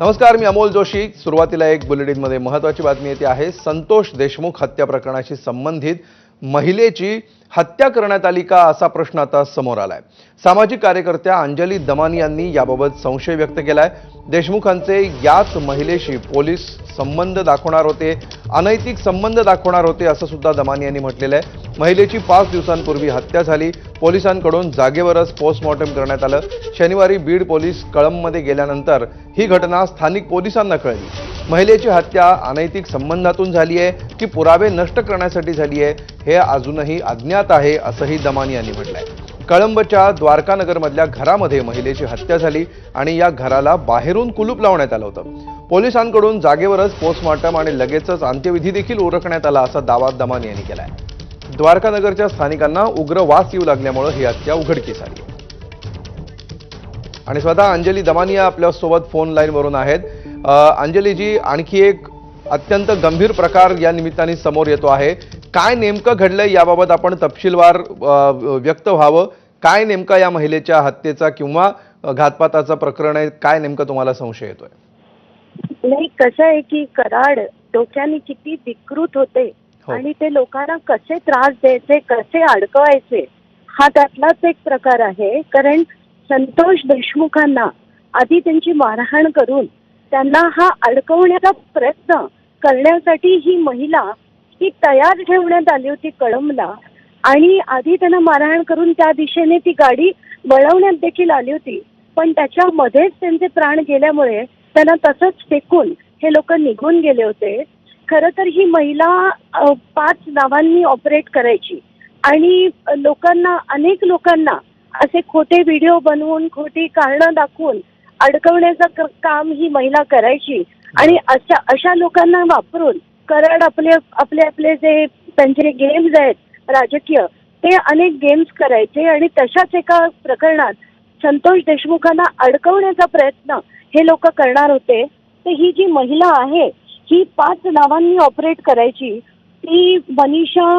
नमस्कार, मी अमोल जोशी। सुरुवातीला एक बुलेटिनमध्ये महत्त्वाची बातमी येते आहे। संतोष देशमुख हत्या प्रकरणाशी संबंधित महिलेची हत्या करण्यात आली का असा प्रश्न आता समोर आलाय। सामाजिक कार्यकर्त्या अंजली दमानी यांनी याबाबत संशय व्यक्त केलाय। देशमुखांचे याच महिलेशी पोलीस संबंध दाखवणार होते, अनैतिक संबंध दाखवणार होते असं सुद्धा दमानी यांनी म्हटलेलं आहे। महिलेची 5 दिवसांपूर्वी हत्या झाली, पोलिसांकडून जागेवरच पोस्टमॉर्टम करण्यात आलं। शनिवारी बीड पोलीस कळंबमध्ये गेल्यानंतर ही घटना स्थानिक पोलिसांना कळली। महिलेची हत्या अनैतिक संबंधातून झाली आहे की पुरावे नष्ट करण्यासाठी झाली आहे हे अजूनही अज्ञात आहे असंही दमानी यांनी म्हटलंय। कळंबच्या द्वारकानगरमधल्या घरामध्ये महिलेची हत्या झाली आणि या घराला बाहेरून कुलूप लावण्यात आलं होतं। पोलिसांकडून जागेवरच पोस्टमॉर्टम आणि लगेचच अंत्यविधी देखील उरकण्यात आला असा दावा दमानी यांनी केलाय। द्वारकानगरच्या स्थानिकांना उग्र वास येऊ लागल्यामुळे ही हत्या उघडकीस आली आणि स्वतः अंजली दमानी आपल्या सोबत फोन लाईनवरून आहेत। अंजलीजी, आणखी एक अत्यंत गंभीर प्रकार या निमित्ताने समोर येतो आहे। काय नेमकं घडलंय याबाबत आपण तपशीलवार व्यक्त व्हावं। काय नेमका या महिलेच्या हत्येचा किंवा घातपाताचा प्रकरण आहे, काय नेमकं तुम्हाला संशय येतोय? नाही, कसं आहे की कराड डोक्याने किती विकृत होते आणि ते लोकांना कसे त्रास द्यायचे, कसे अडकवायचे, हा त्यातलाच एक प्रकार आहे। कारण संतोष देशमुखांना आधी त्यांची मारहाण करून त्यांना हा अडकवण्याचा प्रयत्न करण्यासाठी ही महिला ही तयार ठेवण्यात आली होती कळंबला, आणि आधी त्यांना मारहाण करून त्या दिशेने ती गाडी वळवण्यात देखील आली होती। पण त्याच्यामध्येच त्यांचे प्राण गेल्यामुळे त्यांना तसंच फेकून हे लोक निघून गेले होते। खरं तर ही महिला 5 नावांनी ऑपरेट करायची आणि लोकांना, अनेक लोकांना असे खोटे व्हिडिओ बनवून, खोटी कारणं दाखवून अडकवण्याचं काम ही महिला करायची आणि अशा लोकांना वापरून कराड आपले जे त्यांचे गेम्स आहेत राजकीय, ते अनेक गेम्स करायचे आणि तशाच एका प्रकरणात संतोष देशमुखांना अडकवण्याचा प्रयत्न हे लोक करणार होते। तर ही जी महिला आहे ही 5 नावांनी ऑपरेट करायची। ती मनीषा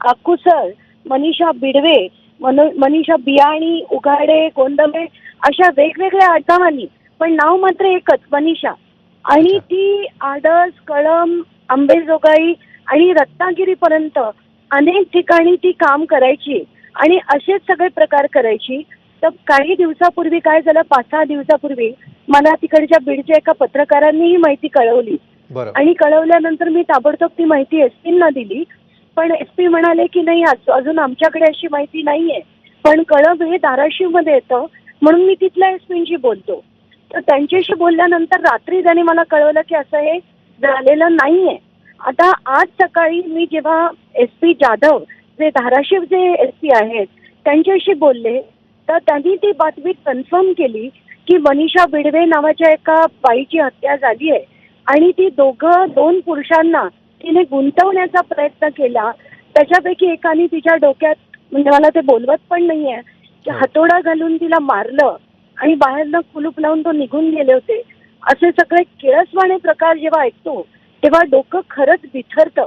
काकुसर, मनीषा बिडवे, मनीषा बियाणी, उघाडे, गोंदमे अशा वेगवेगळ्या आडनावांनी, पण नाव मात्र एकच, मनीषा। आणि ती आडस, कळंब, अंबेजोगाई आणि रत्नागिरीपर्यंत अनेक ठिकाणी ती काम करायची आणि असेच सगळे प्रकार करायची। तर काही दिवसापूर्वी काय झालं, 5-6 दिवसापूर्वी मला तिकडच्या बीडच्या एका पत्रकारांनी ही माहिती कळवली आणि कळवल्यानंतर मी ताबडतोब ती माहिती एसपींना दिली। पण एसपी म्हणाले की नाही, अजून आमच्याकडे अशी माहिती नाहीये, पण कळंब हे धाराशिवमध्ये येतं म्हणून मी तिथल्या एसपींशी बोलतो। तर त्यांच्याशी बोलल्यानंतर रात्री त्यांनी मला कळवलं की असं हे झालेलं नाहीये। आता आज सकाळी मी जेव्हा एसपी जाधव जे धाराशिवचे एसपी आहेत त्यांच्याशी बोलले, तर त्यांनी ती बातमी कन्फर्म केली की मनीषा बिडवे नावाच्या एका बाईची हत्या झाली आहे आणि ती 2 पुरुषांना तिने गुंतवण्याचा प्रयत्न केला। त्याच्यापैकी एकाने तिच्या डोक्यात, म्हणजे मला ते बोलवत पण नाहीये, की हातोडा घालून तिला मारलं आणि बाहेरनं कुलूप लावून तो निघून गेले होते। असे सगळे किळसवाणे प्रकार जेव्हा ऐकतो तेव्हा डोकं खरंच बिथरतं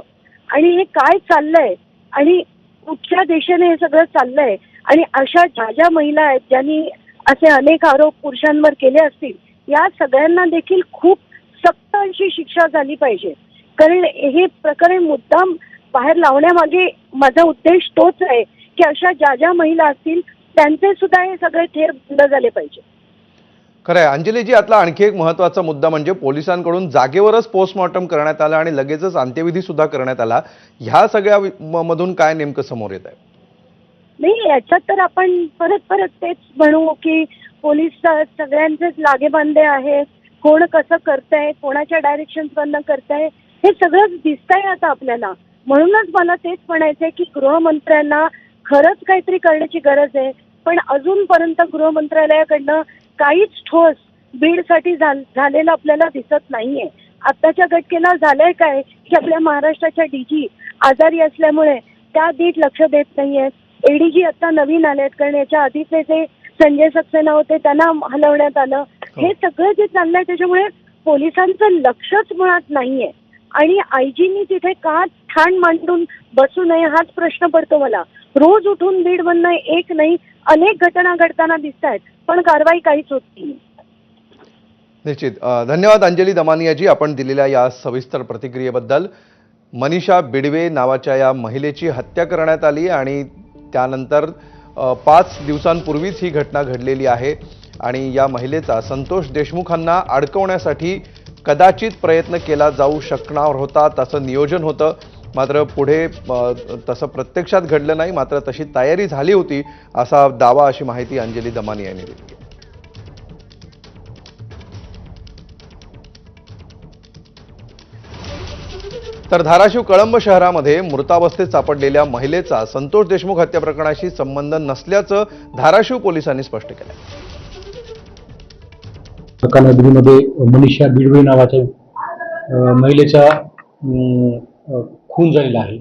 आणि हे काय चाललंय आणि कुठच्या दिशेने हे सगळं चाललंय। आणि अशा ज्या महिला आहेत ज्यांनी असे अनेक आरोप पुरुषांवर केले असतील, या सगळ्यांना देखील खूप सक्त अशी शिक्षा झाली पाहिजे। कारण हे प्रकरण मुद्दाम बाहेर लावण्यामागे माझा उद्देश तोच आहे की अशा ज्या महिला असतील त्यांचे सुद्धा हे सगळे थेर बंद झाले पाहिजे। खरंय अंजलीजी, यातला आणखी एक महत्त्वाचा मुद्दा म्हणजे पोलिसांकडून जागेवरच पोस्टमॉर्टम करण्यात आला आणि लगेचच अंत्यविधी सुद्धा करण्यात आला। ह्या सगळ्या मधून काय नेमकं समोर येत आहे? नाही, याच्यात तर आपण परत तेच म्हणू की पोलीस सगळ्यांचेच लागेबांधे आहे, कोण कसं करतंय, कोणाच्या डायरेक्शन्सवरनं करतंय, हे सगळंच दिसतंय आता आपल्याला। म्हणूनच मला तेच म्हणायचंय की गृहमंत्र्यांना खरंच काहीतरी करण्याची गरज आहे, पण अजूनपर्यंत गृहमंत्रालयाकडनं काहीच ठोस बीडसाठी झालेलं आपल्याला दिसत नाहीये। आत्ताच्या घटनेला झालंय काय की आपल्या महाराष्ट्राच्या डीजी आजारी असल्यामुळे त्या नीट लक्ष देत नाहीये। एडीजी आता नवीन आलेत, कारण याच्या आधीचे जे संजय सक्सेना होते त्यांना हलवण्यात आलं। हे सगळं जे चाललंय त्याच्यामुळे पोलिसांचं लक्षच मुळात नाहीये आणि आयजीनी तिथे का ठाण मांडून बसू नये हाच प्रश्न पडतो मला। रोज उठून बीडमधनं एक नाही अनेक घटना घडताना दिसत आहेत, पण कारवाई काहीच होत नाही। निश्चित धन्यवाद अंजली दमानियाजी आपण दिलेल्या या सविस्तर प्रतिक्रियेबद्दल. मनीषा बिडवे नावाच्या या महिलेची हत्या करण्यात आली आणि त्यानंतर 5 दिवसांपूर्वीच ही घटना घडलेली आहे आणि या महिलेचा संतोष देशमुखांना अडकवण्यासाठी कदाचित प्रयत्न केला जाऊ शकणार होता, तसं नियोजन होतं. मात्र पुढे तसं प्रत्यक्षात घडलं नाही, मात्र तशी तयारी झाली होती असा दावा, अशी माहिती अंजली दमानिया यांनी दिली. तर धाराशिव कळंब शहरामध्ये मृतावस्थेत सापडलेल्या महिलेचा संतोष देशमुख हत्या प्रकरणाशी संबंध नसल्याचं धाराशिव पोलिसांनी स्पष्ट केलं. नगरीमध्ये मनीषा बिडवे नावाच्या महिलेचा खून झालेला आहे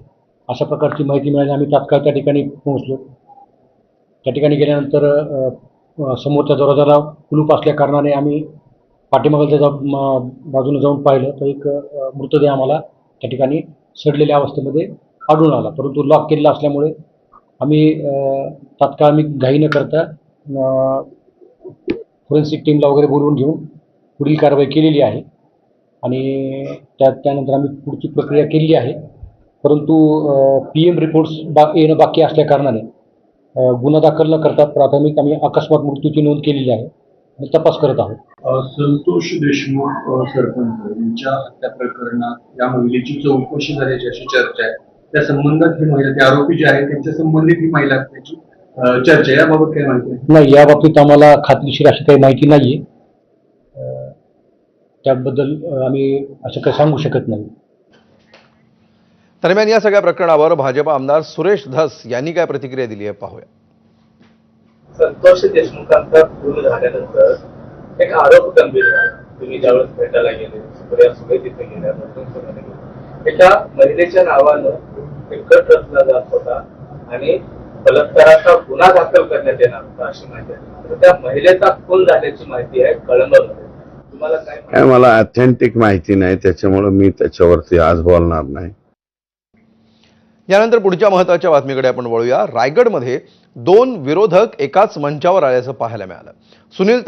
अशा प्रकारची माहिती मिळाली. आम्ही तात्काळ त्या ठिकाणी पोहोचलो. त्या ठिकाणी गेल्यानंतर समोरच्या दरवाजाला कुलूप असल्या कारणाने आम्ही पाठीमागच्या बाजूने जाऊन पाहिलं तर एक मृतदेह आम्हाला त्या ठिकाणी सडलेल्या अवस्थेमध्ये आढळून आला. परंतु लॉक केलेला असल्यामुळे तात्काळ आम्ही घाई न करता फॉरेन्सिक टीमला वगैरे बोलवून घेऊन पुढील कारवाई केलेली आहे आणि त्यानंतर आम्ही पुढची प्रक्रिया केलेली आहे. परंतु PM रिपोर्ट्स येणं बाकी असल्या कारणाने गुन्हा दाखल न करता प्राथमिक आम्ही अकस्मात मृत्यूची नोंद केलेली आहे आणि तपास करत आहोत. संतोष देशमुख सरपंच यांच्या हत्या प्रकरणात या महिलेची चौकशी झाल्याची अशी चर्चा आहे. त्या संबंधात ही महिला, ते आरोपी जे आहेत त्यांच्या संबंधित ही महिला असल्याची चर्चा, याबाबत काय माहिती आहे? नाही, याबाबतीत आम्हाला खात्रीशीर अशी काही माहिती नाहीये. त्याबद्दल आम्ही असं काही सांगू शकत नाही. दरम्यान या सगळ्या प्रकरणावर भाजप आमदार सुरेश धस यांनी काय प्रतिक्रिया दिली आहे पाहूया. संतोष देशमुखांचा खून झाल्यानंतर एक आरोप गंभीर आहे. तुम्ही ज्यावेळेस भेटायला गेले, सुप्रिया सुळे तिथे गेल्या, एका महिलेच्या नावानं एक गट रचला जात होता आणि बलात्काराचा गुन्हा दाखल करण्यात येणार होता अशी माहिती आहे. तर त्या महिलेचा खून झाल्याची माहिती आहे कळंबमध्ये. तुम्हाला काय मला ऑथेंटिक माहिती नाही, त्याच्यामुळे मी त्याच्यावरती आज बोलणार नाही. यानंतर पुढच्या महत्त्वाच्या बातमीकडे आपण वळूया. रायगडमध्ये 2 विरोधक एकाच मंचावर आल्याचं पाहायला मिळालं. सुनील